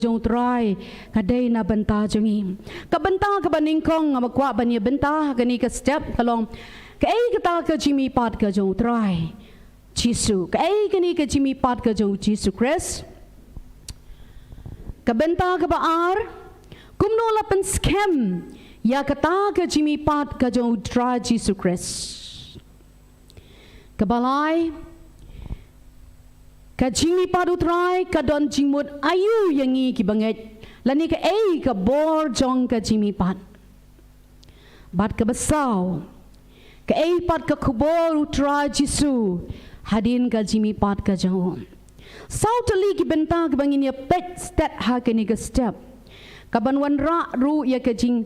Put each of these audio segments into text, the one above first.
jong try kadai na banta jongi ka banta ka baning kong makwa banya banta kani ka step kalong ka ai kata ka jimi pat ka jong try Jisu ka ai kani ka jimi pat ka jong Jisu Christ ka banta ka baar kumno la pen scam ya kata ka jimi pat ka jong try Jisu Christ ka balai ka jimi padu try ka don jimut ayu yangi ki banget lani ka ei ka bor jong ka jimi pat bat ka basaw ka ei pat ka kubor utra Jisu hadin ka jimi pat ka jong saw tali ki benta ka bangin ya pet step ha ka ni ka step ka ban wanra ru ya ka jing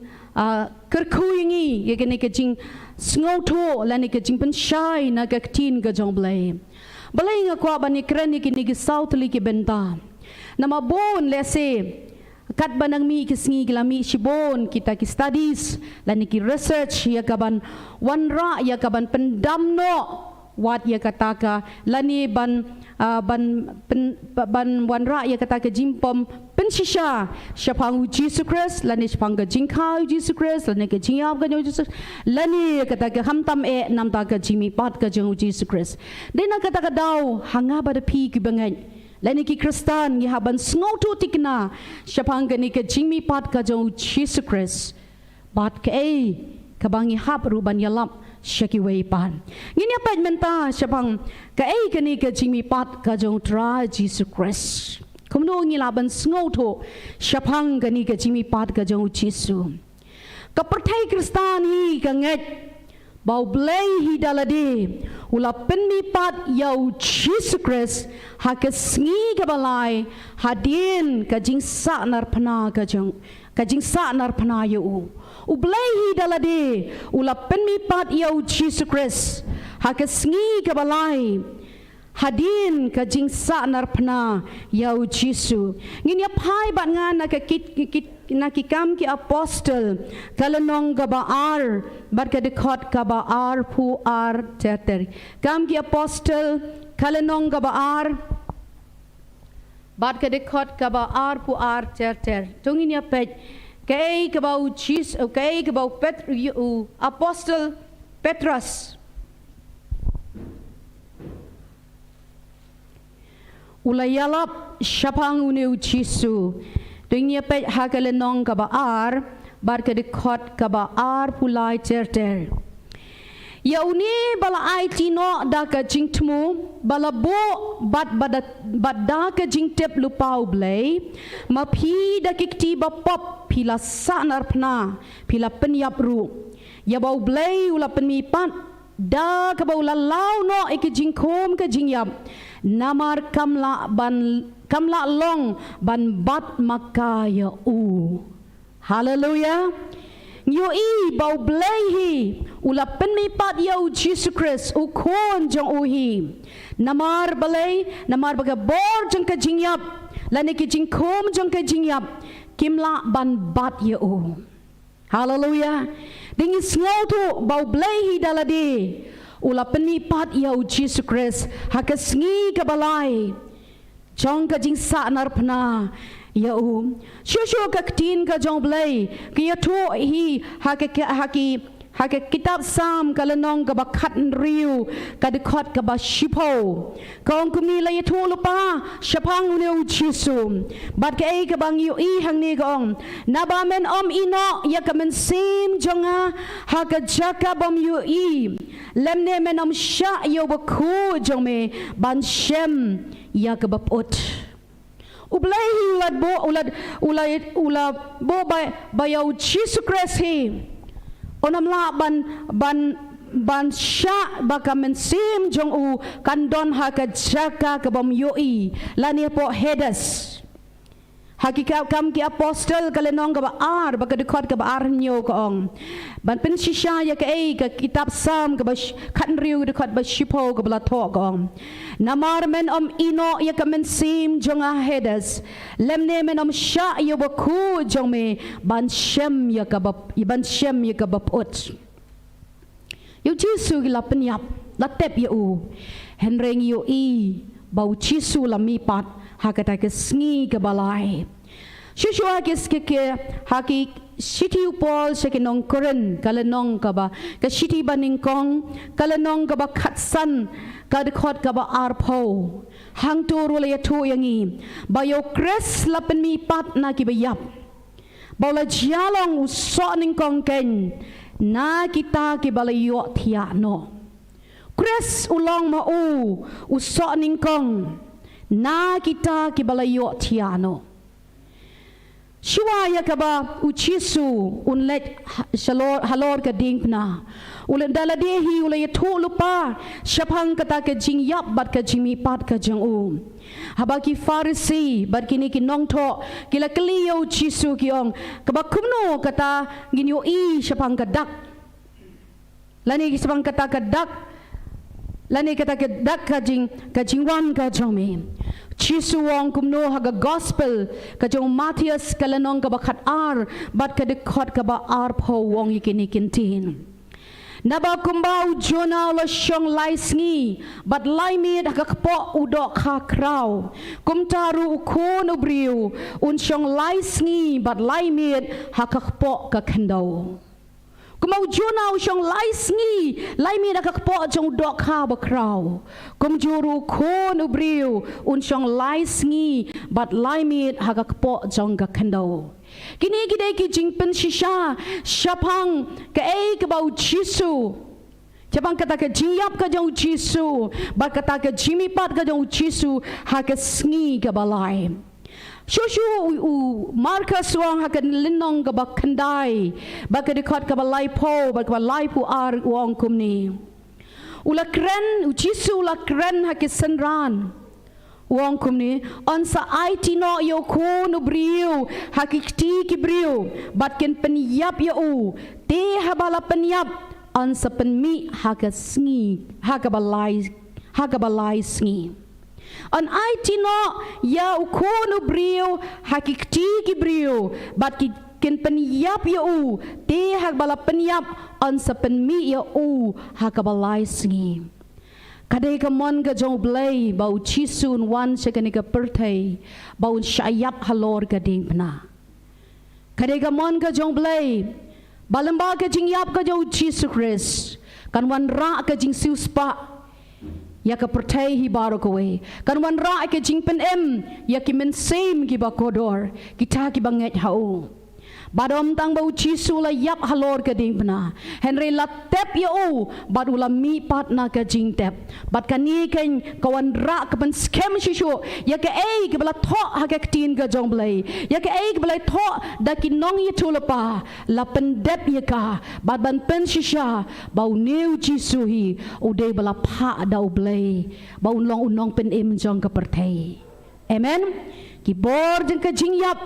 kerku yangi ya ka ni ka jing sngoto lani ka jing pen shai na ka tin ka jong blay balai nga kwa bani krani kini ki south li ki benta nama bon lese kat banang mi ki sngi glami shibon kita ki studies lani ki research ya kaban wanra ya kaban pendamno wat ya kataka lani ban wanra ya kataka jimpom pensisha syapang Jesus Christ lani syapang ka jingkau Jesus Christ lani ka jingyap ka Jesus lani kataka hamtam nam ta ka jimi pat ka jeng Jesus Christ dena kataka daw hanga bada pi ki bangai lani ki Kristan gi haban sngotu tikna syapang ka ni ka jimi pat ka jeng Jesus Christ bat ka kabangi hap ruban yalap Shaki way pan. Ngini apa menta syapang ka kani ka jimi pat ka jong tra Jesus Christ. Kumno ngi laban sngoto syapang kani ka jimi pat ka jong Jesus. Ka pertai Kristan hi ka nget bau blai hi dalade ula penmi pat yau Jesus Christ ha ka sngi ka balai hadin ka jing sa nar phana ka jing sa nar phana yu ublai dalade ula penmi pat yau Jesus Christ ha ka sngi ka balai hadin ka jing sa nar phana yau Jesus ngin ya phai bat nga na ka kit kam ki apostle kalanong ka baar bat ka dekot ka baar pu ar ter kam ki apostle kalanong ka baar bat ka dekot ka baar pu ar ter tungin ya pet kay kabau Jesus kay kabau apostle Petrus ulayalap syapang uneu Jisu dingnya pet hakalenong kabaar bar ka dekot kabaar pulai ter yauni bala ai tino da ka jingtmu bala bo bat da ka jingtep lupau blai ma phi da kikti ba pop pila sanar pna pila penyap ru ya bau blai ula penmi pat da ka bau lalau no ik jingkom ka jingyap namar kamla long ban bat makaya u hallelujah Yo bau blai ula penmi pat yau Jesus Christ u kon jong uhi namar balai namar baga bor jong ka jingyap lani ki jingkom jong ka jingyap kimla ban bat yau hallelujah dingi sngoto bau blai dalade ula penmi pat yau Jesus Christ hakasngi ka balai jong ka jing sa nar phna yau shosho ka tin ka jong blai ki to hi haki kitab sam kalanong ka bakhat riu ka dekot ka ba shipo kong kumni la yato lupa syapang uneu Jisu bat ka ka bang yu hang ni gong nabamen ino ya ka men sim jonga haka jaka bam yu lemne men sha yo baku jong me ban shem ya ka bapot ublai ulad bo bayau Jesus Christ hi onamla ban sha baka mensim jong u kandon haka jaka ka bam yoi lani po hedas hakika kam ki apostle kalenong ka baar baka dekot ka baar nyo ka ong ban pen shisha ya ka kitab sam ka ba khan riu dekot ba shipo ka bla to ka ong namar men ino ya ka mensim jong a hedas lemne men sha yo baku jong me ban shem ya ka bapot yo Jisu gi lapen yap la tep yo henreng yo bau Jisu la mi pat hakata ke sngi ke balai Shushu ke haki City upol sa kinong koren kalanong kaba ka city baningkong kalanong kaba katsan kadekot kaba arpo hang tur wala yatu yangi bayo kres lapen mi pat na kibayap bawla jalong uso ningkong ken na kita kibalayo tiano kres ulong mau uso ningkong na kita kibalayo tiano Shua kaba uchisu unlet halor ka dingna ulen daladehi ulay tu lupa syapang kata ka jing yap bat ka jimi pat ka jang habaki farisi bat kini kinong to kila kliyo chisu kiong kaba kumno kata ginyo syapang kadak lani syapang kata kadak lani kata kadak ka jingwan ka jami Chisu wong kumno haga gospel kajong Matias kalanong kabakat bat kadekot kaba po wong ikinikintin. Naba kumbau jona lo syong laisngi bat laimit hagakpo udok hakraw. Kumtaru ukon ubriu un syong laisngi bat laimit hagakpo kakendaw. Kumau juna usyong laisngi laimi nakakpo jong dok ha bakraw kumjuru kon ubriu unsyong laisngi bat laimi hagakpo jong gakendo kini gidai ki jingpen shisha syapang ke ke bau jisu Jabang kata ke jiap ka jong jisu bat kata ke jimipat ka jong jisu hagasngi ka balai Shushu Marcus wong hakan linong ka bakandai bakadikot ka balai po balai pu wong kumni ulakren uchisu ulakren hakisanran wong kumni on sa IT no yo kun ubriu hakikti kibriu batken penyap yo te habala penyap on sa penmi hagasngi hagabalai sngi An IT no ya ukonu brio hakikti ki brio bat ki ken penyap ya te hak bala penyap an sa penmi ya hakabalai singi kadai ka mon ka jong blay bau chisun wan sekani ka pertai bau syayap halor ka ding pna kadai ka mon ka jong blay balamba ka jing yap ka jong chisu Chris kan wan ra ka jing siuspa ya ka pertai hi baro kowe kan wan ra ke jingpen ya ki men same ki ba kodor kita ki banget hau badom tang bau chisu la yap halor ka ding pna henry la tep ya bad ula mi pat na ka jing tep bad kani ken kawan ra ka ban scam shishu ya ka ke bala tho ha ka tin ka jong blai ya ka ke bala tho da ki nong ye tulapa la pen dep ya ka bad ban pen shisha bau new chisu hi de bala pha da blai bau long unong pen jong ka perthai amen ki bor jeng ka jing yap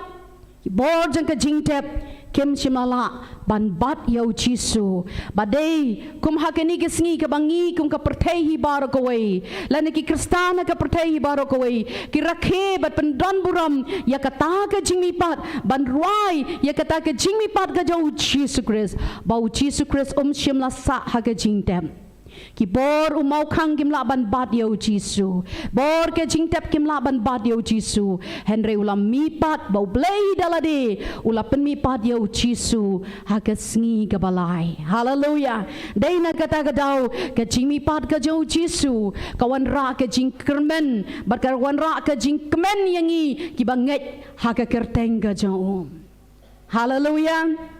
bor jeng ka jing tep kem shimala ban bat yau chisu badai kum hakeni ke sngi ka bangi kum ka perthai hi bar ko wei lani ki kristana ka perthai hi bar ko wei ki rakhe bat pendon buram ya kata ka jingmi pat ban ruai ya kata ka jingmi pat ka jau chisu Chris bau chisu Chris shimla sa ha ka jing tep ki bor umau khang kimla ban bat yo jisu bor ke jingtep kimla ban bat yo jisu henry ulam mi pat bau blai dalade ulapen mi pat yo jisu hagasngi gabalai hallelujah daina kata gadau ke jingmi pat ka jo jisu kawan ra ke jing kermen bakar wan ra ke jing kemen yangi ki banget haga kerteng ga jo hallelujah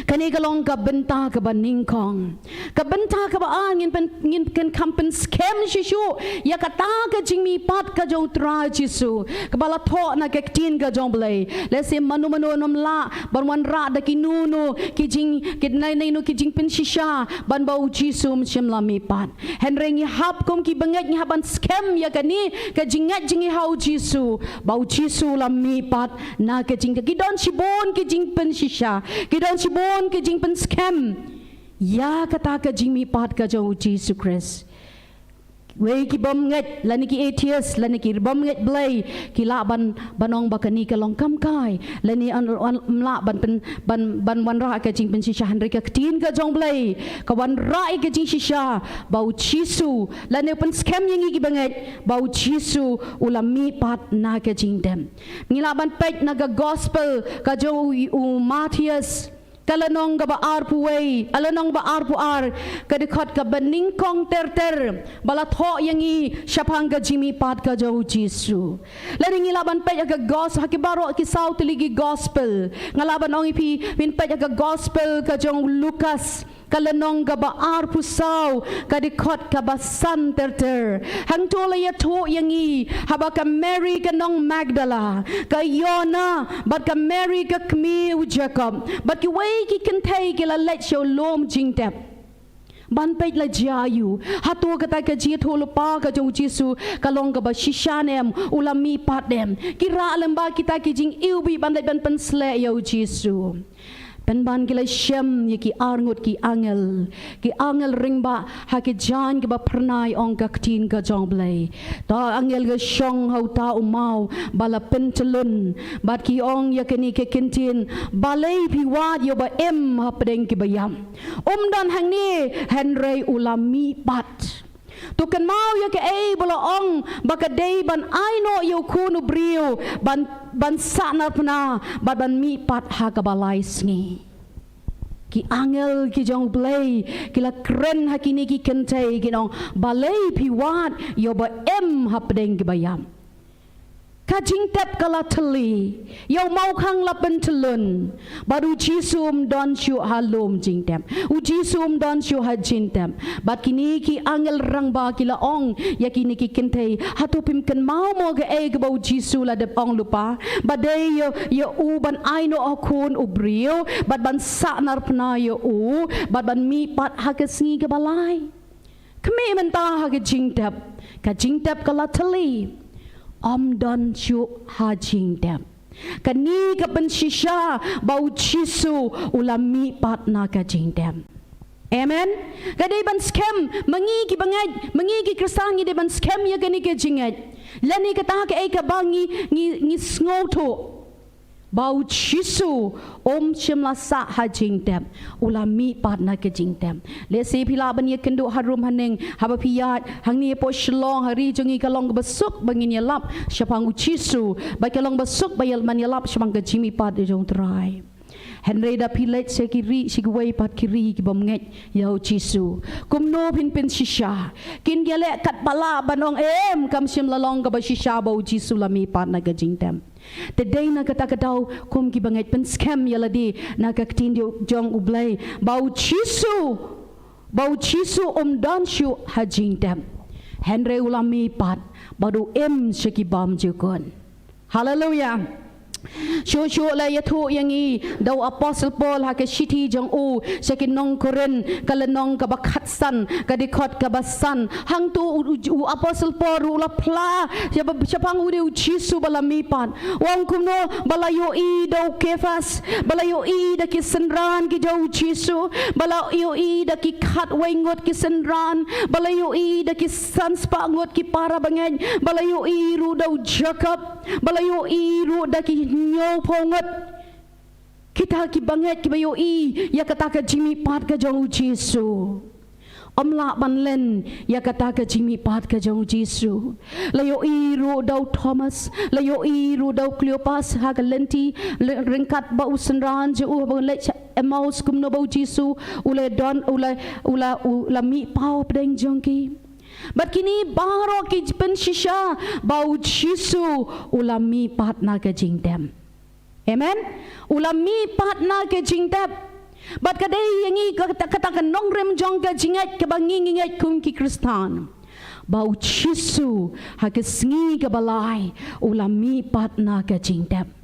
Kani galong ka benta ka baningkong ka benta ka ba ngin kan kampen scam shishu ya kata ka jingmi pat ka jong tra jisu ka bala tho na ka tin ka jong blai lese manu nom la ban ra da ki nunu ki jing ki nai no ki jing pen shisha ban bau jisu mchim mi pat henreng hap kom ki banget ni haban scam ya kani ka jingat jingi hau jisu bau jisu lam mi pat na ka jing ki don shibon ki jing pen shisha ki don Sibon ke jing pen scam ya kata ka jing mi pat ka jo Jesus Christ we ki bom nget la ni ki ATS la ni ki bom nget blay ki la ban banong bakani ka long kam kai la ni an la ban pen ban wan ra ka jing pen shisha han re ka tin ka jong blay ka wan ra ka jing shisha bau chisu la ne pen scam yang ki banget bau chisu ulami pat na ka jing dem ni la ban pek na ga gospel ka jo u Matthias kalanong ka ba arpuway alanong ba arpuar kadikot ka baning kong ter balatho yangi syapang ka jimi pat ka jau Jisu laring ilaban pe aga gospel hakibaro ki saw tiligi gospel ngalaban ong ipi pin pe aga gospel ka jong Lucas kalanong ka ba arpusaw kadikot ka ba san ter hang tola ya to yangi haba ka Mary ka nong Magdala ka Yona bat ka Mary ka Kmi Jacob bat ki way ki kentay ki la let show lom jing tep ban pet la jayu hatu kata ka ji tholo pa ka jo Jisu kalong ka ba shishanem ulami patem kira alam ba kita ki jing iubi ban let ban pen sle yo Jisu pen ban gila shem ye ki arngut ki angel ringba ha ki jan ki ba pernai ong ka tin ka jong blay ta angel ga shong hau ta umau bala pentelun bat ki ong ya kini ke kintin balay piwat yo ba em ha pedeng ki bayam dan hang ni henry ulami pat tukan mau ya ke bola ong baka day ban aino yo kuno brio ban sanar pna ban mi pat ha ka balay sngi ki angel ki jong blay kila kren hakini ki kentay kinong balay piwat yo ba em ha pedeng ki bayam kajing tep kala teli yo mau khang lapen telun baru Jisum don shu halum jing tem u Jisum don shu ha jin tem bat kini ki angel rang ba kila ong ya kini ki kentay hatu pim kan mau mo ga e ga bau Jisu la de ong lupa badai yo u ban aino akun u brio bat ban sa nar pna yo u bat ban mi pat ha ka sngi ga balai kme man ta ha ga jing tep ka jing tep kala teli don shu ha jing dem kani ka ban shisha bau Jisu ulami pat na ka jing dem amen kadai ban scam mangi ki bangai mangi ki kristangi de ban scam ya gani ke jingat lani ka ta ka e ka bangi ngi sngoto bau Jisu shimla sa ha jing dem ulami pat na ke jing dem le se pila ban ye kendo harum haneng haba piyat hang ni po shlong hari jongi kalong besuk bangin ya lap syapang Jisu ba kalong besuk bayal man ya lap syapang ke jimi pat de jong try Henry da pilet se kiri si gway pat kiri ki bom nget yau Jisu kum no pin shisha kin gele kat pala banong kam sim lalong ka ba shisha bau Jisu lami pat na ga jing dem today na kata daw kum ki banget pen scam yaladi na ka tin jong ublay bau Jisu dan shu ha jing dem Henry ulami pat baru shiki bam jukon hallelujah Shushu la yatu yangi daw apostle Paul ha ke shiti jong u sakin nong koren kalanong ka bakhatsan kadikot ka basan hang tu u apostle Paul ula pla syapang u Jisu balami pan wong kumno balayo i daw kefas balayo i da ki senran ki daw Jisu balayo i da ki khat wengot ki senran balayo i da ki sanspa ngot ki para bangen balayo i ru daw Jacob balayo i ru da ki nyo pongot kita ki banget ki bayo i ya kata ka jimi pat ka jong Jisu la ban len ya kata ka jimi pat ka jong Jisu layo i ru daw Thomas layo i ru daw Cleopas ha ka lenti ringkat ba usenran je u ba le Emmaus kum no ba Jisu ule don ula mi pau pedeng jongki But kini baro ki pen shisha bau Jisu ulami pat na ke jing dem. Amen. Ulami pat na ke jing dem. But kadai yangi kata nong rem jong ke jingat ke bangi ngingat kum ki Kristan. Bau Jisu ha ke sngi ke balai ulami pat na ke jing dem.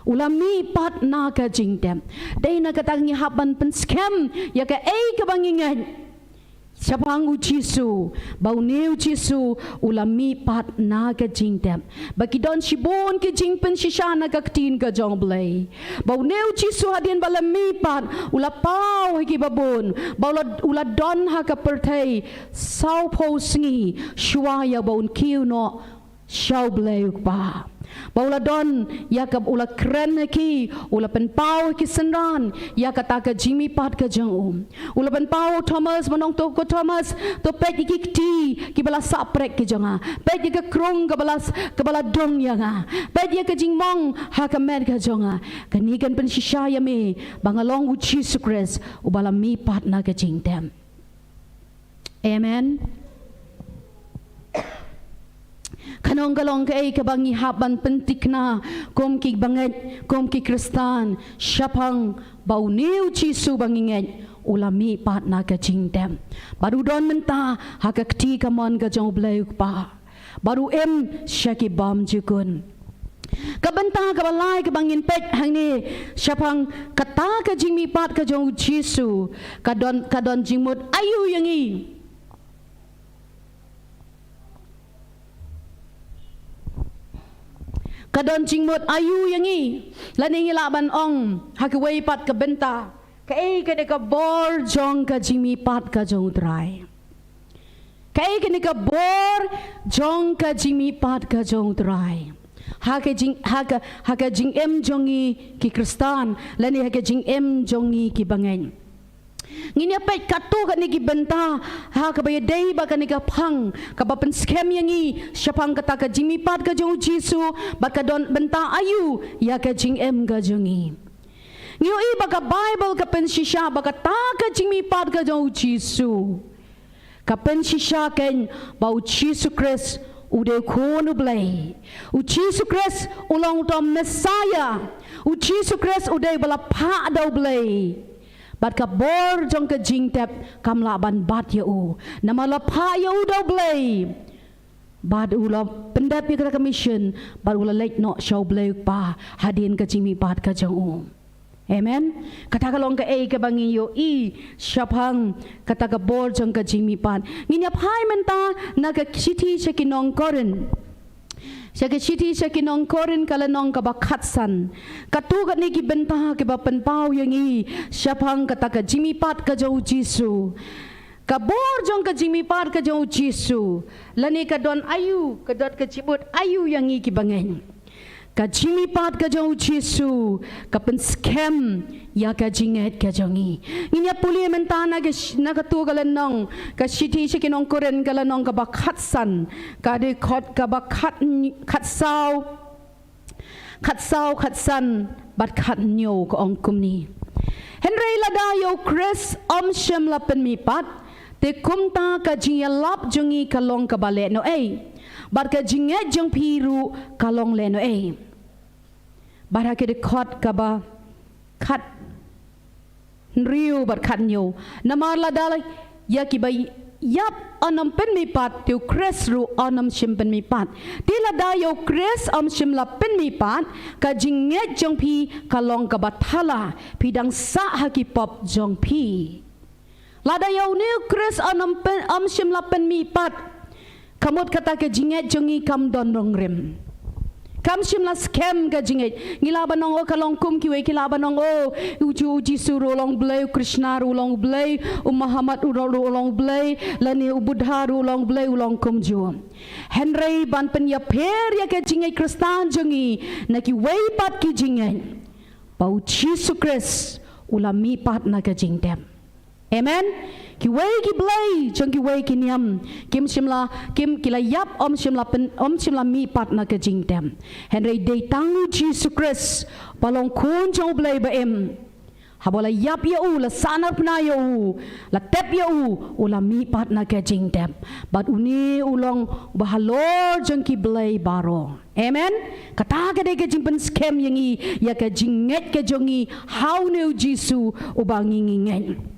Ulami pat na ke jing dem. Dai na kata ngi haban pen scam ya ke ke bangi ngingat Syapang Jisu, bau neu Jisu ulami pat na ka jing tem. Bagi don shibon ke jing pen shishana ka tin ka jong blay. Bau neu Jisu hadin balami pat ula pau haki babon. Bau ula don ha ka pertai sau po sngi shwaya bau kiu no shau blay pa. Baula don yakab ula kren ki ula pen pau ki senran ya kata ka Jimmy pat ka jong ula pen pau Thomas manong to ko Thomas to pet ki ti ki bala saprek ki jonga pet ki krong ka bala dong ya nga pet ya ka jingmong ha ka med ka jonga kanikan pen shisha ya me bangalong u Jesus Christ ubala mi pat na ka jing tem. Amen. Kanong galong kay kabangi haban pentik na kom ki banget kom ki Kristan syapang bau niu Jisu banginget ulami pat na ka jingdem baru don menta ha ka kti kamon ka jong blay pa baru syaki bam jukun kabenta ka balai ka bangin pet hang ni syapang kata ka jingmi pat ka jong Jisu kadon jingmut ayu yangi kadon jingmut ayu yangi laning ilaban ong hakaway pat ka benta kay ka ka bor jong ka jimi pat ka jong dry kay ka bor jong ka jimi pat ka jong dry haka jing jongi ki Kristan lani haka jing jongi ki bangen ngini apay katu ka ni gibenta ha ka bay day ba ka ni kapang ka ba pen scam yangi syapang kata ka jimi pat ka jong Jisu ba ka don benta ayu ya ka jing ka jongi ngiyo iba ka Bible ka pen shisha ba ka ta ka jimi pat ka jong Jisu ka pen shisha ken ba u Jisu Christ ude kono blay u Jisu Christ ulang tom Messiah u Jisu Christ ude bala pa daw blay bat ka bor jong ka jing tep kam laban bat ya u namala pa ya u daw blay bad ula pendap ya ka mission bad ula late no show blay pa hadin ka jimi bat ka jong u. Amen. Kata kalong ka ka bangi yo syapang kata ka bor jong ka jimi pat nginyap hai menta naga city sa kinong koren sa city sa kinong koren kalanong ka bakatsan katugat ni gibenta ka ba penpau yang syapang kata ka jimi pat ka jong Jisu kabor jong ka jimi pat ka jong Jisu lani ka don ayu ka dot ka cibut ayu yang kibangen ka jimi pat ka jong Jisu ka pen scam ya ka jinget ka jongi nginya puli mentana ke nakatu galanong ka city sa kinong koren galanong ka bakatsan ka de khot ka bakat khatsan bat khat nyo ko ong kumni Henry ladayo Chris shem la pen mi pat te kumta ka jingelap jongi kalong ka bale no bar ka jinget jong piru kalong le no bar ka de khot ka ba khat riu bar khat nyo namar ladala ya ki bay yap anam pen mi pat tu Chris ru anam shim pen mi pat tila dayo Chris shim la pen mi pat ka jinget jong pi kalong ka bathala pidang sa haki pop jong pi ladayo ni Chris anam shim la pen mi pat kamot kata ka jinget jongi kam don rong rem kam shim la scam ka jinget ngilaban nong o kalong kum kiwe kilaban nong o uju Jisu rolong blay Krishna rolong blay Muhammad rolong blay lani Buddha rolong blay ulong kum ju Henry ban pen ya per ya ka jinget Kristan jongi na ki way pat ki jinget pau Jisu Christ ulami pat na ka jingtem. Amen. Ki way ki blay jong ki way ki niam kim kila yap shimla mi pat na ka jingtem Henry day tangu Jesus Christ palong kun jong blay ba habola yap ya u la sanap na ya u la tep ya u ula mi pat na ka jingtem bat uni ulong bahalor jong ki blay baro. Amen. Kata ka de ka jimpen scam yangi ya ka jinget ka jongi how new Jisu ubangi ngingen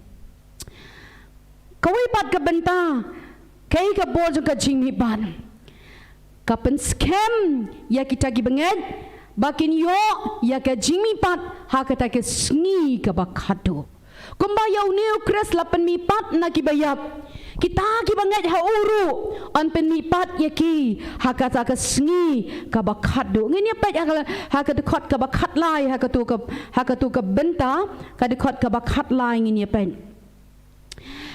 kawai pat ka benta kay ka bor jong ka jingmi ban ka pen scam ya kita gibenget bakin yo ya ka jingmi pat ha kata ka sngi ka bakado kumba yaw new Chris lapan mi pat na kibayap Kita ki banget hauru on penipat yaki hakata ka sngi ka bakhadu ngini pet hakata khot ka bakhat lai hakatu ka benta ka khot ka bakhat lai ngini pet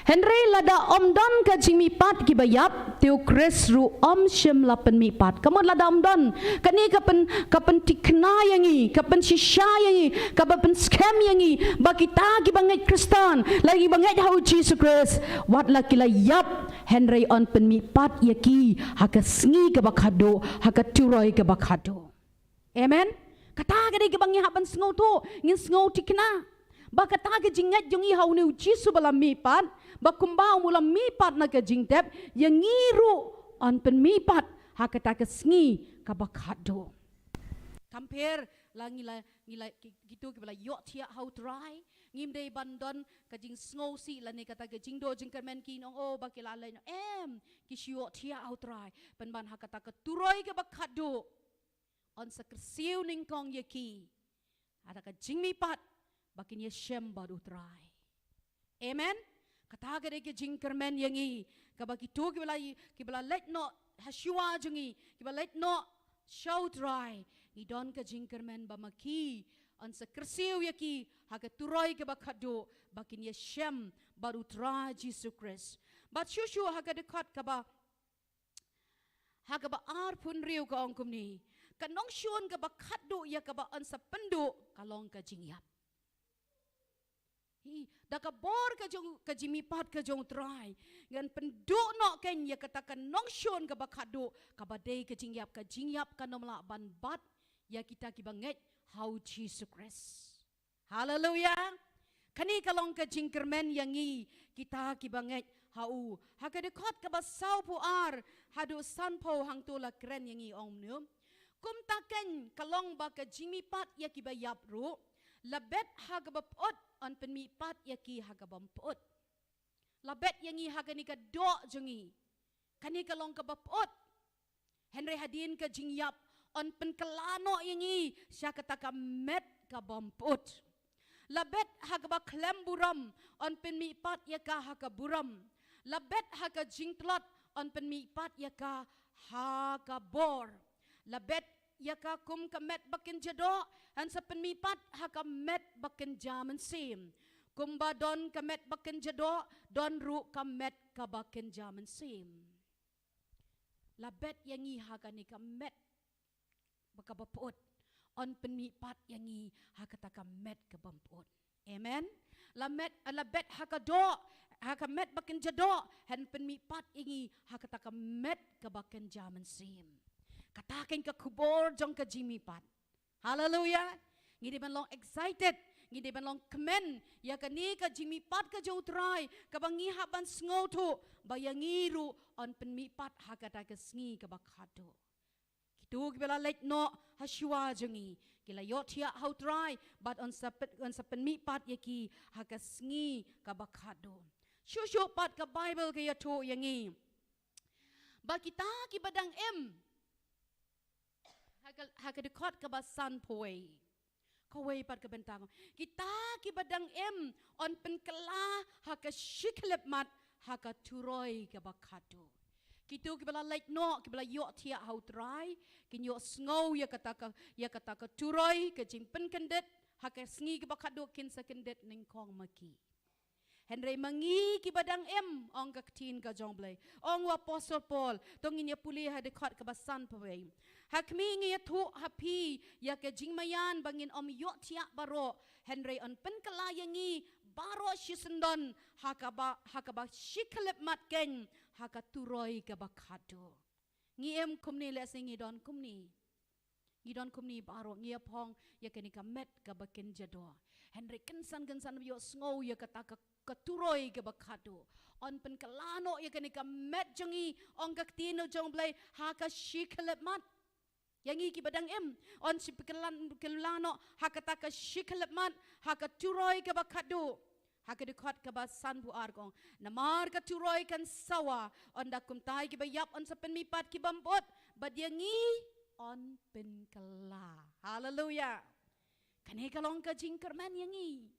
Henry lada omdon ka jimipat ki bayap tiu kres ru om shem la penipat kamu lada omdon kani kapen tikna yangi kapen shisha yangi kapen scam yangi bakita ki banget Kristen lagi banget hau Jesus Christ wat la kila yap Henry on penipat yaki hakasngi ka bakhado hakaturoi ka bakhado amen kata gadi ki bangi haban sngo tu ngin sngo tikna bakata ke jingat jungi hau ni Jesus bala mipat bakumbau mula mipat na ka jingtep yang ngiru on penipat hakata ka sngi ka bakhado compare la ngila gitu ke bala yok thia how try ngim dei bandon ka jing snow si la ne kata ka jing do jing kermen ki nong o bakila le ki shiok thia how try pen ban hakata ka turoi ka bakhado on sa kersiu ning kong yaki ada ka jing mipat bakin ye shem baru try amen kata gade ke jing kermen yangi kabaki tu ki bala let no hashua jungi ki bala let no show dry ni don ka jing kermen ba maki on sa kersiu yaki haga turoi ke bakhado bakin ye shem baru try Jesus Christ but shushu haga dekat kaba haga ba ar pun riu ka ongkum ni kanong shun ka bakhado ya ka ba on sa pendu kalong ka jing yap daka bor ka jimipat ka jong try ngan penduk no ken ya katakan nong shon ka bakhado ka badai ka jingyap ka nomla ban bat ya kita ki banget how Jesus Christ hallelujah kani kalong ka jingkermen yangi kita ki banget how hakadekot ka basau pu ar hadu sanpo hang tu la kren yangi omnum kum taken kalong ba ka jimipat ya ki bayap ru labet hagabapot on penipat yaki hagabampot labet yangi hagani ka do jungi kani kalong ka bapot Henry hadin ka jingyap on penkelano yangi sya kata ka met ka bampot labet hagaba klemburam on penipat yaka hagaburam labet haga jingtlot on penipat yaka hagabor labet yaka kum kamet bakin jado an sa penipat hakamet bakin jaman sim kumba don kamet bakin jado don ru kamet ka bakin jaman sim labet yangi hakani kamet bakabapot on penipat yangi hakata kamet ka bampot amen labet hakado hakamet bakin jado han penipat yangi hakata kamet ka bakin jaman sim katakin ka kubor jong ka jimipat hallelujah ngidi ban long excited ngidi ban long kemen ya kani ka jimipat ka jong try ka bangi haban sngotu bayangiru on penipat hakata ka sngi ka bakhado kitu kibela let no hashwa jongi kila yot hia how try but on sa penipat yaki haka sngi ka bakhado shushu pat ka bible ka yato yangi ba kita ki badang hakadekot ka basan poi kawai pat ka bentang kita ki badang on penkela hakashiklep mat hakaturoi ka bakhado kitu ki bala like no ki bala yo thia how try kin yo snow ya kata ka turoi ka jingpen kendet hakasngi ka bakhado kin sa kendet ning kong maki Henry mangi ki badang ong ka tin ka jongblay ong apostle Paul tongin ya puli hadekot ka basan poi hakmi ngi thu hapi ya ke jingmayan bangin om yo thia baro Henry on penkelayangi baro shisendon hakaba shiklep mat ken hakaturoi ka bakhado ngi kumni le singi don kumni baro ngi apong ya ke ni ka met ka baken jado Henry kensan yo snow ya kata ka turoi ka bakhado on penkelano ya ke ni ka met jongi ong ka tino jongblay haka shiklep mat yangi ki badang on si kelano hakata ka shiklep mat haka turoi ka bakhado hakadekot ka basan bu argong namar ka turoi kan sawa on dakum tai ki bayap on sa penipat ki bampot badyangi on penkela hallelujah kane kalong ka jingkerman yangi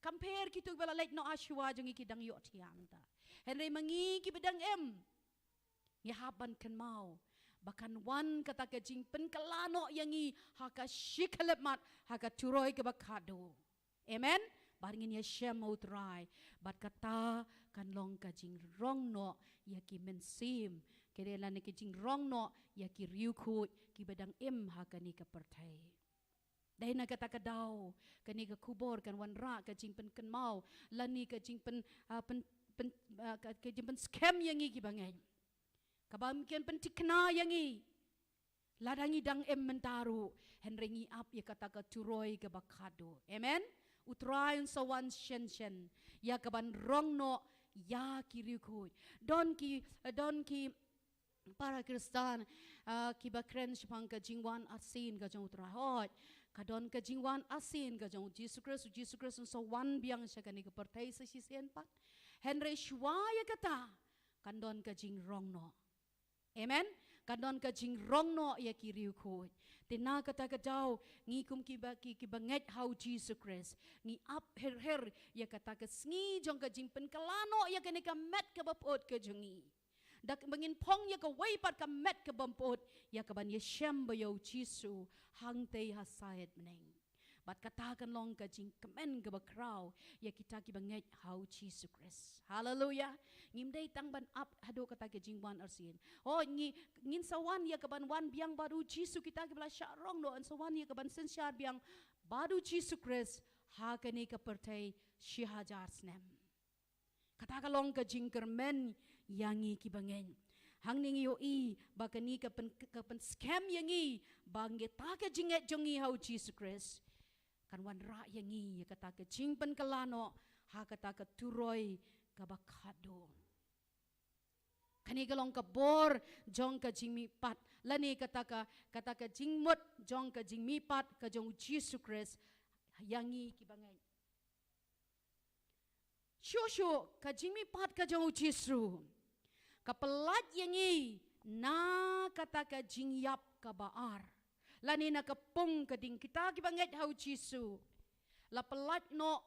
compare kitu bala late no ashwa jongi ki dang yo tianta Henry mangi ki bedang yahaban kan mau bahkan wan kata ke jing pen kelano yangi haka shikalemat haka turoi ke bakado. Amen. Baringin ya shem utrai bat kata kan long ka jing rong no ya ki mensim kerela ne ke jing rong no ya ki riukut ki bedang haka ni ka pertai. Dahil na kata kadaw kani ka kubor kan wanra ka jing pen kan mau lani ka jing pen ka jing pen scam yangi ki bangay. Kabamkian pentikna yangi ladangi dang mentaru henrengi ap ya kata ka turoi ke bakado. Amen. Utrayon sa wan shen ya kaban rong no ya kirikoi don ki para Kristan ki bakren shpang ka jingwan asin ka jong utrahot kadon ka jingwan asin ka jong Jesus Christ so wan biang siya kani ka pertai sa sisen pat henre shwa ya kata kandon ka jing rong no. Amen. Kadon ka jing rong no ya kiriu ko. Tina kata kadaw ngikum ki banget how Jesus Christ. Ngi up her ya kata ka sngi jong ka jing penkalano ya kani ka met ka bapot ka jongi. Dak bangin pong ya ka waypat ka met ka bampot ya ka ban ya shem bayo Jesus hangtay hasayat meneng. Bat katakan long ka jing kemen ka bakraw ya kita ki banget how Jesus Christ. Hallelujah. Ngimday tang ban up hado kata ka jing wan arsin. Oh ngin sawan ya ka ban wan biang baru Jesus kita ki bala syarong no an sawan ya ka ban sensyar biang baru Jesus Christ ha kani ka pertai shihajar snem. Katakan long ka jing kermen yangi ki bangen. Hang ning yo ba kani ka pen scam yangi bangge ta ka jinget jongi how Jesus Christ. Kan wanra yangi ya kata ke jingpen kelano ha kata ke turoi ka bakado. Kani galong ka bor jong ka jingmi pat lani kata ka jingmut jong ka jingmi pat ka jong Jesus Christ yangi ki bangay. Shosho ka jingmi pat ka jong Jesus. Kapelat yangi na kata ka jingyap ka baar. Lani na kapung kading kita kibanget hau Jisu. La pelat no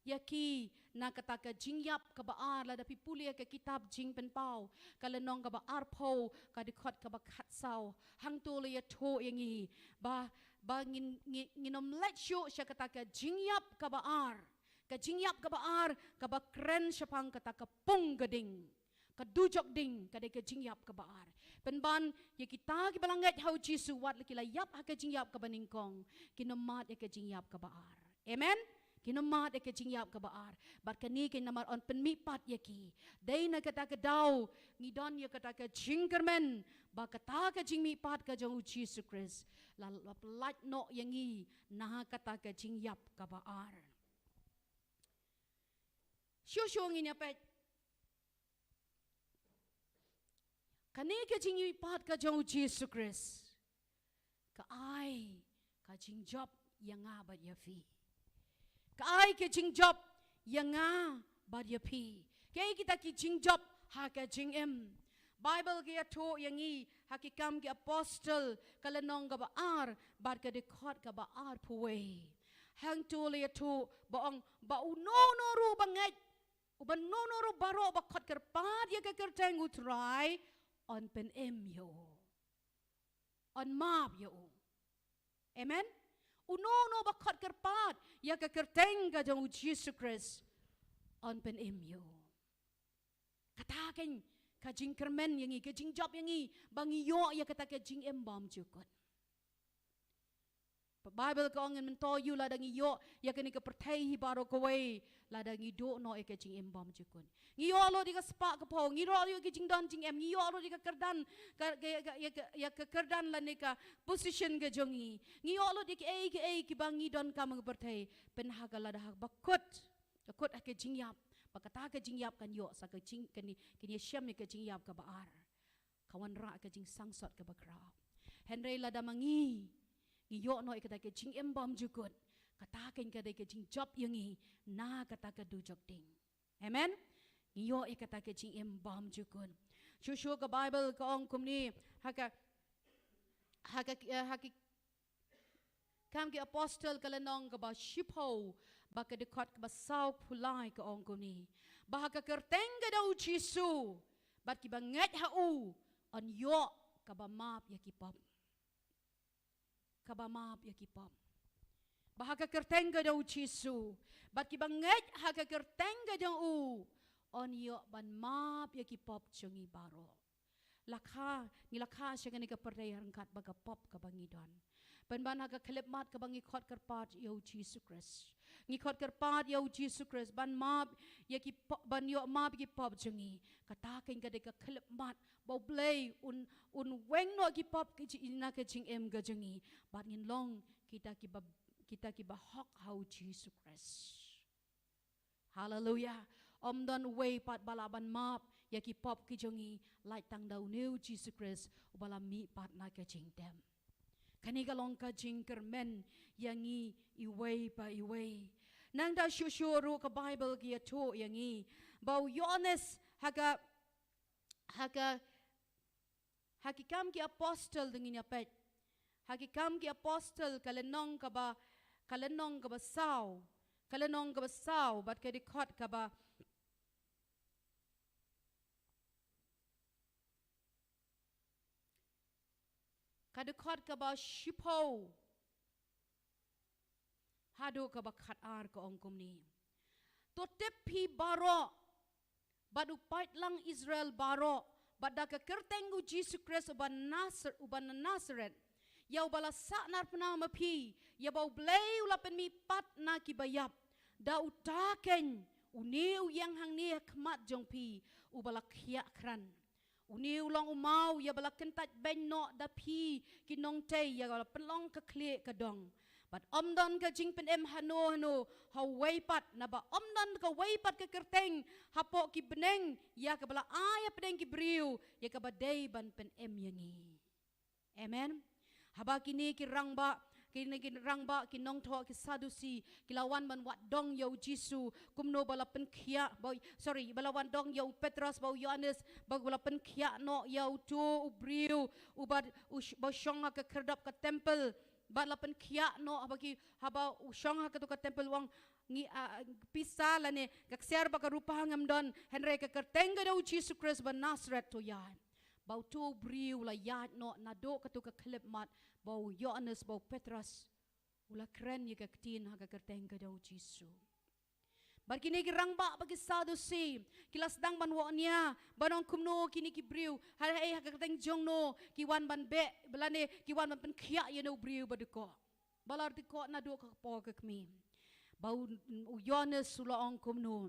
yaki na kataka jingyap kabaar la dapi pulia ke kitab jing penpau kalenong kabaar po kadikot kabakat saw hang tuli ya to yangi ba nginom let show siya kataka jingyap kabaar kabakren siya pang kataka pung gading kadujok ding kadai ke jingyap ke baar penban ya kita ki balangat hau Jisu wat laki layap ha ke jingyap ke baningkong kinomat ya ke jingyap ke baar. Amen. Kinomat ya ke jingyap ke baar bat kani ke namar on penmipat ya ki dai na kata ke daw ngidon ya kata ke jingkermen ba kata ke jingmipat ke jong Jisu Christ la pelat no yangi nah kata ke jingyap ke baar. Shosho nginya pet kani ka jing pat ka jong Jesus Christ ka ai ka jing job yang nga bat ya fi ka ai ka jing job yang nga bat ya fi kay kita ki jing job ha ka jing Bible ki ato yang i hakikam ki apostle kalanong ka baar bat ka dekot ka baar puwe hang tuli ato baong ba uno ru banget uban no ru baro bakot kerpad ya ka kerteng utrai on pen yo on map yo. Amen. Uno bakot kerpat ya ka kerteng ka jong Jesus Christ on pen yo. Kataken ka jing kermen yangi ka jing job yangi bangi yo ya kata ka jing bom jukot. Bible ko angin mento yu ladangi yo ya kani ka pertai baro kowe ladangi do no e ka jing bom jukon ngi yo lo di ka spa ka po ngi ro yo ki jing don jing ngi yo lo di ka kerdan ya ka kerdan la ne ka position ka jongi ngi yo lo di ki bangi don ka mag pertai pen ha ka ladah bakut ka jing yap pakata ka jing yap kan yo sa ka jing kani syam ka jing yap ka baar kawan ra ka jing sangsot ka bakra Henry lada mangi iyo no ikata ke jing bom jukut kataken kadai ke jing job yangi na kata ka dujok ding. Amen. Iyo ikata ke jing bom jukut shushu ka Bible ka ong kumni haka kam ki apostle kalanong ka ba shipo ba ka dekot ka ba saw pulai ka ong kumni Bahaga kerteng ka daw Jisu. Bat ki banget hau on yo kabamap ya kipop. Kabamap ya kipop. Bahaga kerteng ka daw Jisu. Bat ki banget haga kerteng ka daw on yo ban map ya kipop chungi baro. Lakha siya nga nagapardayang kat baga pop ka bangidon. Ban haga kalipmat ka bangi kot karpat yaw Jesus Christ. Ngikot karpat yaw Jesus Christ. Ban map ya kipop ban yo map kipop chungi. Katakin ka deka kalipmat bau blay un weng no kipop ina ka ching em ka chungi. Bat ngin long kita kiba hok how Jesus Christ. Hallelujah. Don way pat balaban map ya ki pop ki jongi light tang daw new Jesus Christ ubala mi pat na ka jing dem. Kani galong ka jing kermen yangi iway pa iway. Nang da syusyuru ka Bible ki ato yangi bau Yohanes hakikam ki apostle dengin yapet. Hakikam ki apostle kalenong ka ba saw. Kalenong ka ba saw bat ka dikot ka ba kadukot ka ba shipo hado ka ba khatar ka ongkom ni to tepi baro badu pait lang Israel baro bada ka kertengu Jesus Christ uban Nazareth yaw bala sanar pna mapi yaw blay ulapen mi pat na kibayap da utaken uniu yang hang ni khmat jong pi ubala khia kran uniu long umau ya bala kentat ben no da pi kinong te ya bala pelong ka kle ka dong but omdon ka jing pen em hano ha weipat na ba omdon ka weipat ka kerteng hapo ki beneng ya ka bala aya pedeng ki briu ya ka ba dei ban pen em yangi amen haba kini ki rangba kinong tho ki sadusi kilawan man wat dong yo Jisu kumno bala pen khia balawan dong yo Petrus bau Yohanes bala pen khia no yo tu ubriu ubad ba shonga ka kerdap ka temple bala pen khia no haba shonga ka tu ka temple wang ngi pisala ne kakser ba ka rupa ngam don henre ka kertenga do Jesus Christ ba Nazareth to yan bau tu briu la yat no nado katu ka klip mat bau Yohanes bau Petrus ula kren ye ka tin ha ka kerteng ka daw Jisu bar kini ki rangba bagi sadusi kilas dang ban wo nia banong kumno kini ki briu ha ha ka kerteng jong no ki wan ban be belane ki wan ban pen khia ye no briu baduko balar ti ko nado ka po ka kmi bau Yohanes sula ong kumno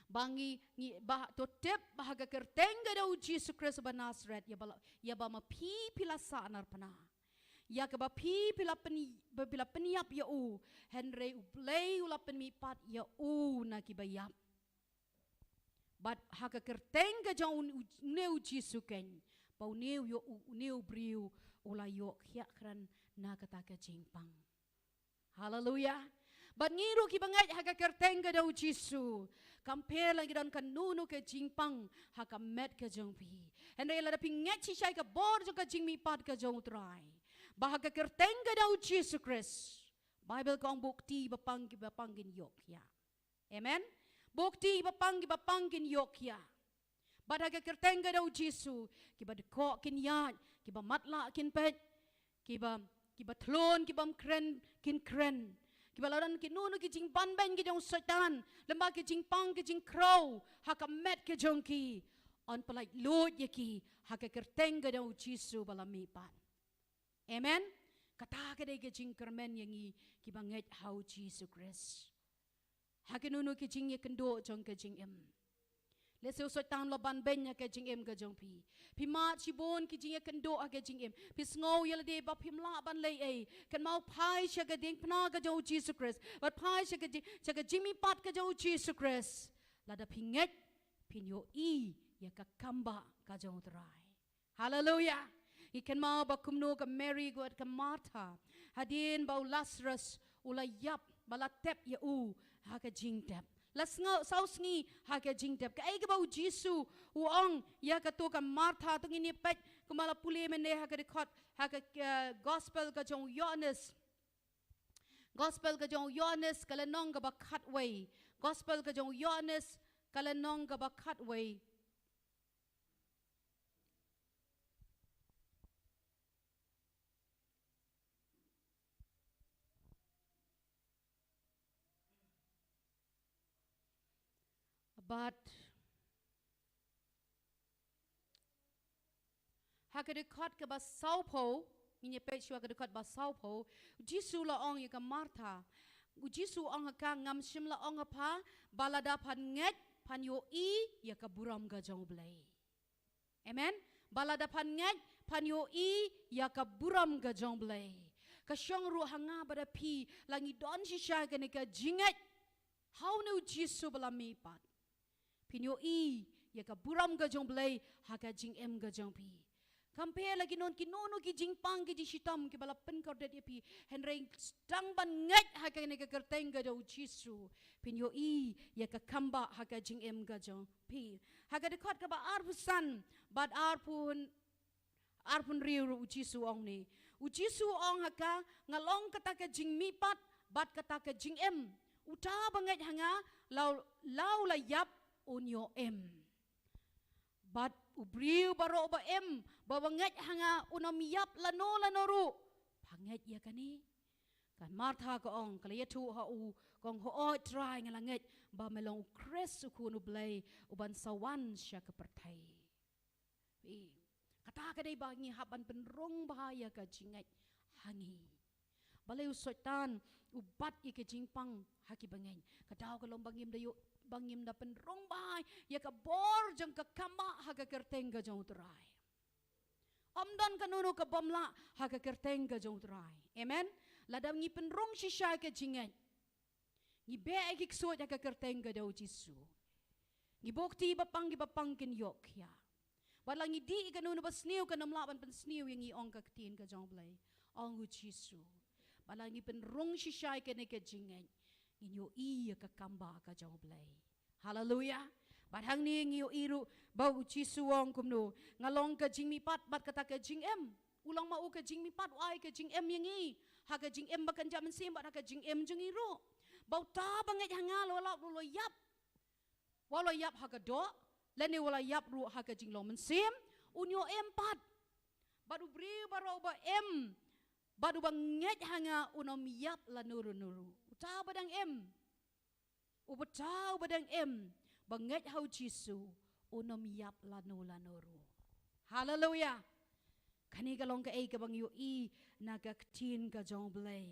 bangi ngi bah to tep bahaga kerteng ga daw Jesus Christ ba Nazareth ya ba mapi pila sa anar pana ya ka ba pi pila peniap ya u henry ublay ula pen mi pat ya u na kibayap but haga kerteng ga jaw neu Jesus ken pau neu briu ula yo khia kran na kata ka jingpang hallelujah. But ngiru ki bangat haga kerteng ka daw Jisu. Compare lagi dan kanunu ke jingpang haga met ka jongpi. Henry la dapi nget si syai ka bor jong ka jingmi pat ka jong try. Bahaga kerteng ka daw Jesus Christ. Bible kong bukti bapangin yok ya. Amen. Bukti bapangin yok ya. Bahaga kerteng ka daw Jisu. Kiba deko kin yat, kiba matla kin pet, kiba tlon kibam kren. Kibalaran kinuno ki jing banben ki jong setan lemba ki jing pang ki jing crow haka met ki jong ki on palai lord yaki haka kerteng ga daw Jisu balami pan amen kata ka dai ki jing kermen yangi ki banget how Jesus Christ haka nuno ki jing ye kendo jong ka jing em leso setan lo banben ya ka jing em ga jong pi mat sibon ki jing ye kendo ka jing em pi sngo yela de ba pim la ban lei ai kan mau pai sha ga ding pna ga daw Jesus Christ but pai sha ga jing mi pat ga daw Jesus Christ la da pinget pinyo ya ka kamba ka daw trai hallelujah ikan mau ba kumno ka Mary god ka Martha hadin ba Lazarus ula yap bala tep ya ha ka jing tep las nga saus ngi ha ka jing tep ka ai ka ba Jisu uong ya ka to ka Martha to ngini pet kumala puli men ha ka dikot ha ka gospel ka jong Yohanes kala nong ka ba khatway gospel ka jong Yohanes kalanong kabakat way but hakadekat ke basau po ini pechua hakadekat basau po Jisu la ong ya ka Martha Jisu ong ka ngam sim la ong pa balada pan nget pan yo I ya ka buram ga jong blai amen balada pan nget pan yo I ya ka buram ga jong blai ka syong ru hanga bada pi langi don shisha ka ne ka jinget how no Jisu balami pat Pinyo I, ya ka buram ga jong blay, haka jing em ga jong pi. Compare lagi non kinono ki jing pang ki jishitam ki bala pen kor dedi pi. Henry stang ban ngat haka ne ka kerteng ga jong Jisu. Pinyo I, ya ka kamba haka jing em ga jong pi. Haka dekat ka ba arpusan, bad arpun riu Jisu ong ni. Jisu ong haka ngalong kata ka jing mipat, bad kata ka jing em. Uta banget hanga lau layap unyo em. But ubriu baro ba em babanget hanga unamiyap lano ru. Panget ya kani. Kan Martha ko ong kalayatu ha u kong ho try ngalanget ba melong kres ukunu blay uban sawan siya kapertai. Kata ka day bangi haban penrong bahaya ka jingat hangi. Balay usotan ubat ike jingpang haki bangeng. Kadaw ka lombangim dayo bangim na penrong bahay ya ka bor jang ka kama haga kerteng ga jong turai amdan kanuno ka bamla haga kerteng ga jong turai amen ladam ngi penrong shisha ka jingat ngi be ek so ya ka kerteng ga daw Jisu ngi bokti bapang kin yok ya balang ngi di kanuno basniu ka namlaban pensniu yang ngi ong ka tin ka jong blay ong Jisu balang ngi penrong shisha ka ne ka jingat inyo iya ka kamba ka jong blay. Hallelujah. Barhang ni inyo iru bau Jisu wong kumno ngalong ka jing mipat bat kata ka jing em. Ulang mau ka jing mipat wai ka jing em yang i. Ha ka jing em bakan jaman sim bat ha ka jing em jeng iru. Bau ta banget hanga lo yap. Walo yap ha ka do lene wala yap ru ha ka jing lo men sim unyo em pat. Badu bri baro ba em. Badu banget hanga unom yap la nuru. Utau badang em. Ubutau badang em. Banget hau Jisu. Unom yap lanu. Hallelujah. Kani kalong ka ay kabang yu I. Nagaktin ka jong blay.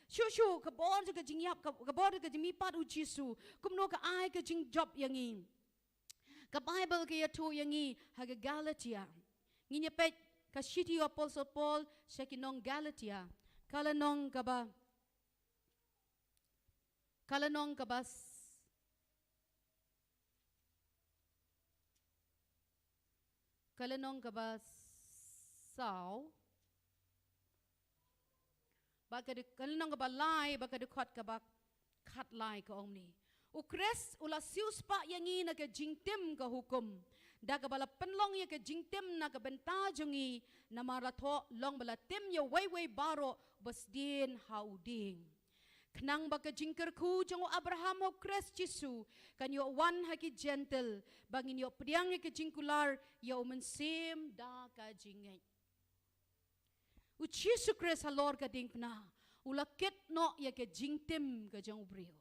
Shushu kabor ka jing yap. Kabor ka jing mipat u Jisu. Kumno ka ay ka jing job yang i. Ka Bible ka yatu yang i. Haga Galatia. Nginyapet ka City Apostle Paul. Siya kinong Galatia. Kalanong ka ba? Kalanong kabas saw baka de kalanong kabalay baka de khot kabak khat lai ka omni ukres ula sius pa yangi na ka jingtim ka hukum da ka bala penlong ya ka jingtim na ka benta jungi na maratho long bala tim ya way baro basdin hauding Knang baka jingker ku jango Abraham ho Kres Jisu kan yo wan haki gentle bangin yo priang ke jingkular yo mensim da ka jingai u Jisu Kres halor ka dingna ulakit no ya ke jingtem ka jang brio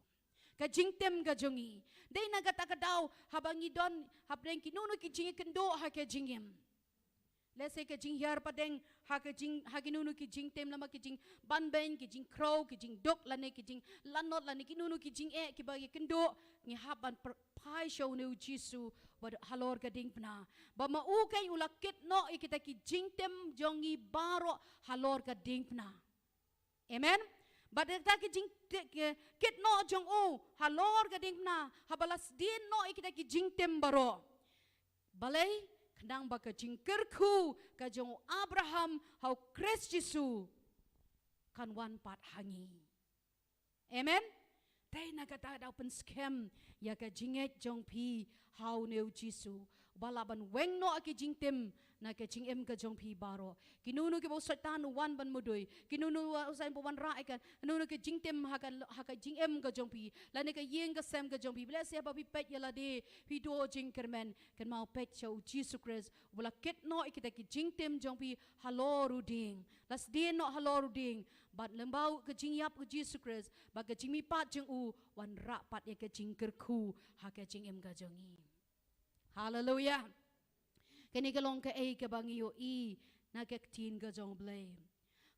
ka jingtem ka jongi dei nagata ka daw habangi don habreng kinuno ki jingi kendo ha ke jingem Let's say ka jing yar padeng haginunu ki jing tem lama ki jing banben ki jing crow ki jing dok lane ki jing lanot lane ki nunu ki jing ki bagi kendo ngi haban pai show ne Jisu bad halor ka ding pna ba ma u kai ulakit no ikita ki jing tem jongi baro halor ka ding pna amen badakta ki jing kit no jong u halor ka ding pna habalas din no ikita ki jing tem baro balai Kendang baka jingkerku kajong Abraham hau Kres Jisu kan wan pat hangi. Amen. Tay nakata daw pen scam ya ka jinget jong pi hau neu Jisu balaban weng no aki jingtem na ke jing em ka jong pi baro kinunu ke bo satan wan ban mudui kinunu usain bo wan ra ikan nunu ke jing tem haka jing em ka jong pi la ne ke yeng ka sem ka jong pi bless ya ba pi pet ya la de pi do jing kermen kan mau pet chau Jesus Christ wala ket no ikita ki jing tem jong pi haloru ding las din no haloru ding bat lembau ke jing yap ke Jesus Christ ba ke jing mi pat jeng u wan ra pat ya ke jing kerku haka jing em ka jongi hallelujah kani kalong ka ay ka bangiyo i nakaktin ka jong blame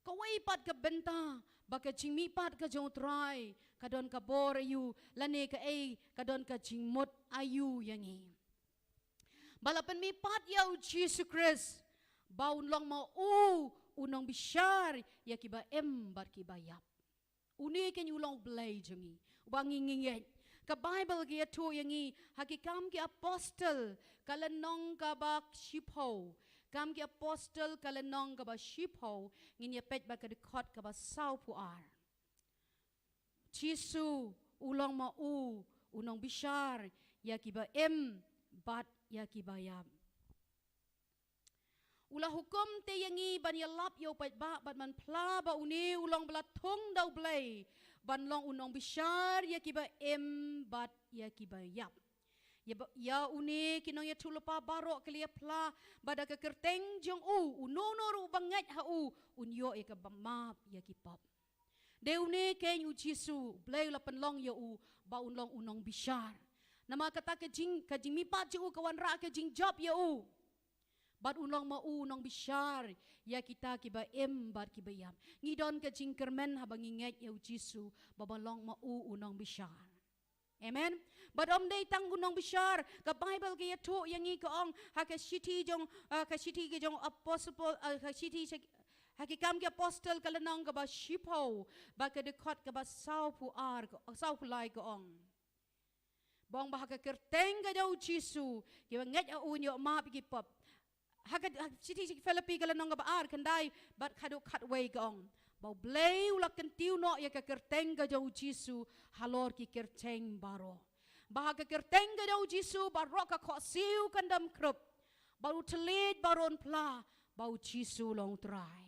kawai pat ka benta baka jing mi pat ka jong try kadon ka bor ayu lane ka ay kadon ka jing mot ayu yangi balapan mi pat yaw Jesus Christ baun long mo unong bishar ya kiba em bar kiba yap uni ken ulong blay jangi bangi nginget ka Bible kia tu yangi hakikam ki apostle kalanong ka ba shipho kam ki apostle kalanong ka ba shipho nginya pet ba ka dikot ka ba sau puar Jisu ulong ma unong bishar ya ki ba em bat ya ki ba yam ulah hukum te yangi ban ya lap yo pat ba bat man pla ba uni ulong bla thong dau blai ban long unong bishar ya ki ba em bat ya ki ba yap ya uni kinong ya tulupa baro kelia pla bada ka kerteng jong unono ru bangat ha unyo e ka map ya ki pop de uni ken u Jisu blai la penlong ya ba unlong unong bishar nama kata ka jing mi pa ju kawan ra ka jing job ya bat unong unong bishar ya kita kiba em bat kiba yam ngidon ka jing kermen habang inget ya Jisu babalong unong bishar amen but day tang unong bishar ka Bible kaya to yang i kaong haka city jong apostle ka city hakikam ki apostle kalanong ka ba shipo ba ka dekot ka ba sau pulai kaong bong bahaka kerteng ka daw Jisu kiba nget ya unyo ma pigipop hakat city Philippi kala nong baar kandai bat khadu khatway gong bau blay ulak kentiu no ya ka kerteng ga jau Jisu halor ki kerteng baro bah ka kerteng ga jau Jisu barok ka kho siu kandam krup bau telit baron pla bau Jisu long try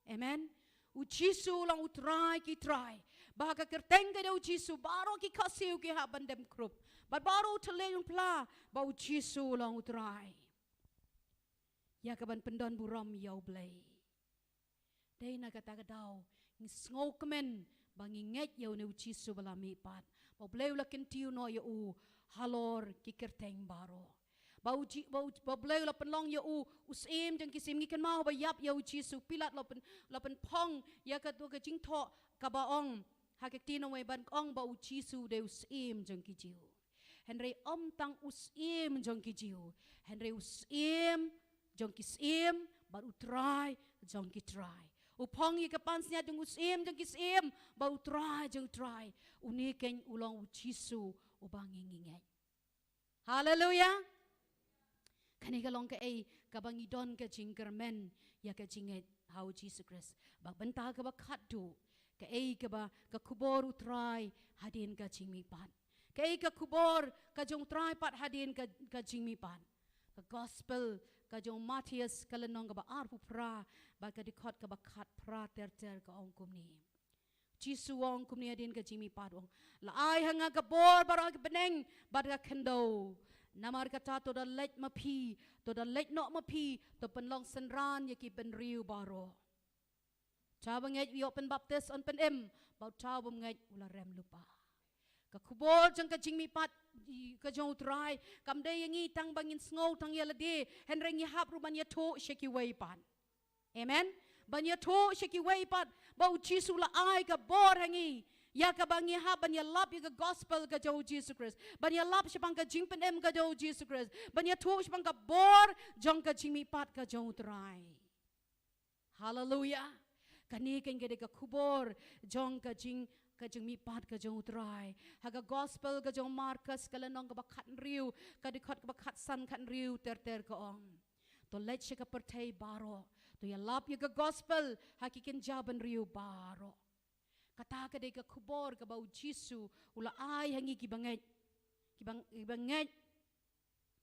amen u Jisu long utrai ki try bah ka kerteng ga jau Jisu baro ki kho siu ki ha bandam krup bat baro telit pla bau Jisu long utrai ya kaban pendon buram yau blay day na kata daw ngau kemen banginget yau ne Jisu balami pat ba blay la kentiu no yau halor ki kerteng baro ba blay la penlong yau usim jang kisim ngiken mau ba yap yau Jisu pilat la pen pong ya ka tu ka jing tho ka baong hakek tino we ban ong ba Jisu de usim jang ki jiu henry om tang usim jang ki jiu henry usim jong kisim baru try jong ki try upong i kapansnya jong usim jong kisim baru try uniken ulang Jisu ubang nginget haleluya kani kalong ka ay kabangi don ka jingkermen ya ka jinget how Jesus Christ bak benta ka ba khatu ka ay ka ba ka kubor utray hadin ka jingmi pan ka ay ka kubor ka jong try pat hadin ka jingmi pan ka gospel ka jong Matius kalanong ka ba arpu pra ba ka dikot ka ba khat pra ter ka ong kumni Jisu ong kumni adin ka jimi padong la ai hanga ka bor bara ka beneng ba ka kendo namar ka ta to da let mapi to da let no mapi to penlong senran ya ki ben riu baro cha banget wi open baptist on pen em ba cha bom ngai ula rem lupa ka kubol jang ka jingmi pat ka jong try kam de yangi tang bangin sngo tang yala de henreng ya hap ruban ya to sheki way pan amen ban ya to sheki way pat ba Jisu la ai ka bor hangi ya ka bang ya hap ban ya lap ya ka gospel ka jo Jesus Christ ban ya lap shapang ka jingpen em ka jo Jesus Christ ban ya to shapang ka bor jong ka jingmi pat ka jong try hallelujah kani ken gede ka kubor jong ka jing ka jong mi pat ka jong try haga gospel ka jong Marcus kalanong ka bakhat riu ka dikhat ka bakhat san khat riu ter ka ong to let ka pertay baro to ya lap ya ka gospel hakikin jaban riu baro kata ka de ka kubor ka bau Jisu ula ai hangi kibanget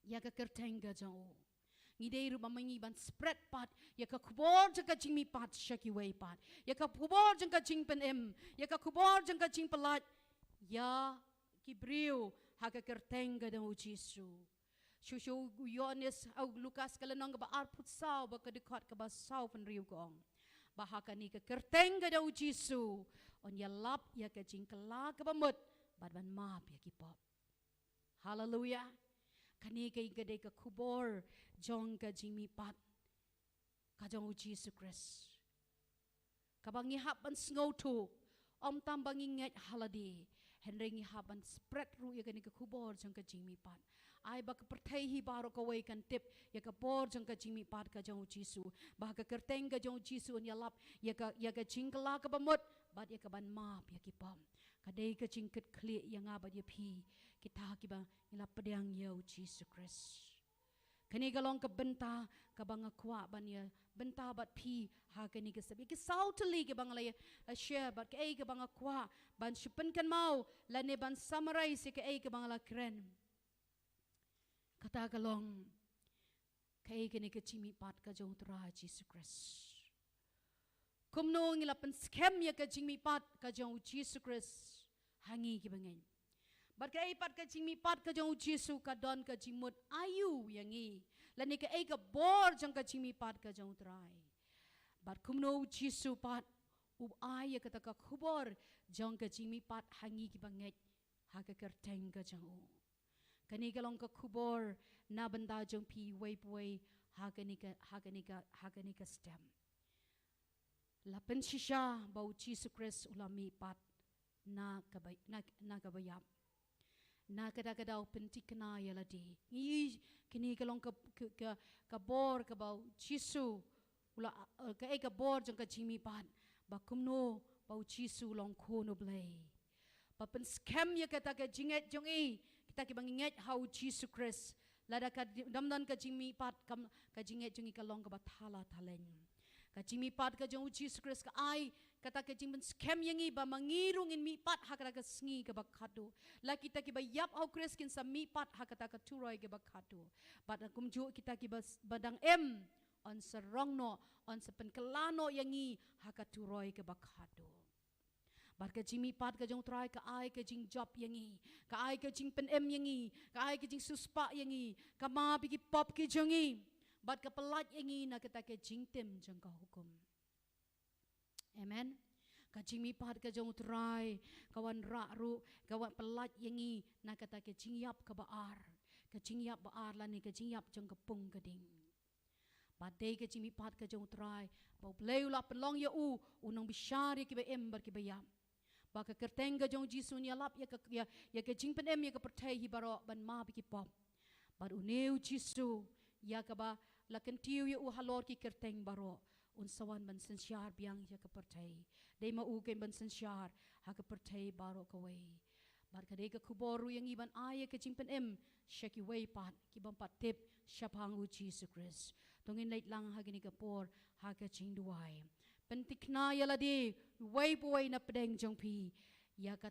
ya ka kerteng ka jong ngidei ru mamangi ban spread pat ya ka khubor jang ka jing mi pat shaki way pat ya ka khubor jang ka jing pen em ya ka khubor jang ka jing pelat ya kibriu ha ka kerteng ga dang Jesu Shushu Yohanes au Lukas kalanong ba arput saw ba kadikot ka ba saw pen riu gong bahaka ni ka kerteng ga dang Jesu on ya lap ya ka jing kala ka bamut bad ban map ya kipop hallelujah kani kay gade ka kubor jong ka jimi pat ka jong Jesus Christ kabangi hapan snow to tambangi nget haladi henrengi hapan spread ru ya kani ka kubor jong ka jimi pat ai ba ka perthai hi baro ka way kan tip ya ka bor jong ka jimi pat ka jong Jesus ba ka kerteng ka jong Jesus on ya lap ya ka jingkala ka bamot bad ya ka ban map ya kipam kadai ka jingket kli ya nga ba ya phi kita ki ba ila pedang ya Jesus Christ kani galong ka benta ka banga kwa ban ya benta bat phi ha kani ka sabi ki sautali ke bang la share bat ka ka banga kwa ban shupen kan mau la ne ban summarize ke ka bang la kren kata galong kai kani ka chimi pat ka jong tra Jesus Christ kumno ngila pen scam ya ka chimi pat ka jong Jesus Christ hangi ki bangen bat ka pat ka chimi pat ka jong Jesus ka don ka jimut ayu yangi lani ka ka bor jong ka chimi pat ka jong trai bat kumno Jesus pat ub ay ka ta ka khubor jong ka chimi pat hangi ki banget ha ka kerteng ka jong kani ka long ka khubor na banda jong pi way ha kani ka stem lapen shisha bau Jesus Christ ulami pat na kabayap na kada pentikna yaladi ngi kini kalong ka bor ka bau chisu ula ka bor jong ka jimi pan ba kumno bau chisu long kono blay pa pen scam ya kata ka jinget jong kita ki banginget how Jesus Christ lada ka damdan ka jimi pat kam ka jinget jong kalong ka bathala thaleng ka jimi pat ka jong Jesus Christ ka ai kata ka jing scam yangi ba mangirung in mi pat hakata ka sngi ka bakado la kita ki ba yap au Christ kin sa mi pat hakata ka turoy ka bakado but kumju kita ki badang on sa rongno on sa penkelano yangi hakaturoy ka bakado bar ka jimi pat ka jong try ka ai ka jing job yangi ka ai ka jing pen yangi ka ai ka jing suspa yangi ka ma bi ki pop ki jongi bat ka pelat yangi na kita ke jingtem jang ka hukum amen ka jimi pat ka jong try kawan ra ru kawan pelat yangi na kita ke jingyap ka baar la ni ka jingyap jang ka pung ka ding bat day ka jimi pat ka jong try ba play la pelong ya unang bisyari ki ba bar ki ba yam ba ka kerteng ka jong jisun ya lap ya ka jingpen ya ka pertai hi baro ban ma bi ki pop bar uneu jisu ya kaba lakan tiu ya halor ki kerteng baro unsawan ban sensyar biang ya ka pertai dei ma u ken ban sensyar ha ka pertai baro ka wei bar ka dei ka kuboru yang iban aya ka jingpen shaki wei pat ki ban pat tip syapang u Jesus Christ tongin lait lang ha gini ka por ha ka jingduai pentikna ya ladi wei boy na pedeng jong pi ya ka